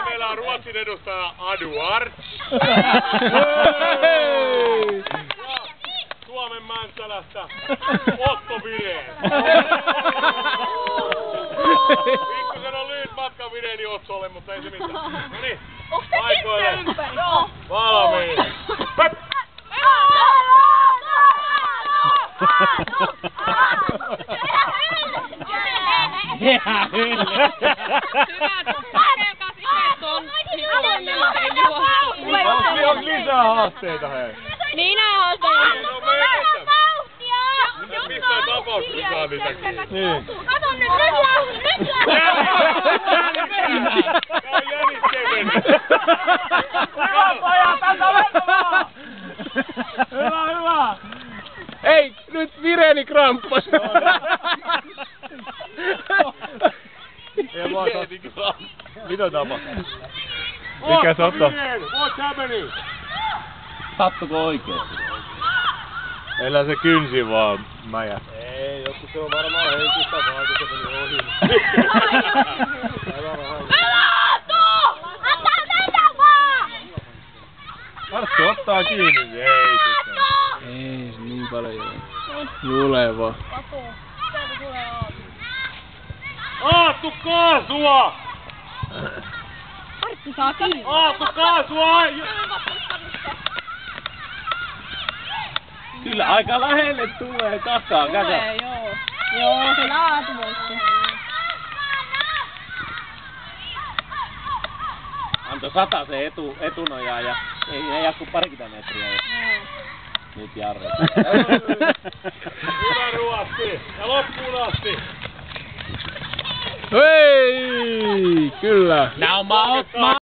Meillä on Ruotsin edustaja Eduard. Suomen Mäntsälästä Otto Vireen. Pikkusen on lyhyt matka Vireeni Otsolle, mutta ei se mitään. Noniin, paikoille. Valmiin. Pöp! Hyvä on lisää haasteita, hei. Minä haastan. Missään tapauksessa saa niitä kiinni. Niin. Kato nyt, nyt Hyvä pojat, anna mennä vaan! Hyvä! Ei, nyt Vireeni kramppas. Mitä tapahtuu? Mikä sotto? What's happening? Sattuko oikeesti? Meillä se kynsi vaan mäjä. Ei, joku se on varmaan henkistä vaan, kun se meni ohi. Antaa mennä vaan! Arttu ottaa kiinni, ei se. Ei se niin paljon joo. Julee vaan. Aattu kaasua! Arttu saa kiinni. Aattu kaasua! Kyllä aika lähelle tulee takaa, kato. Tulee, joo. Joo, se laatu voitti. Antoi 100 se etunojaa ja ei jää kuin parikymmentä metriä. Nyt jarru. Hyvä Ruotsi! Ja loppuun asti! Hei! Kyllä! Now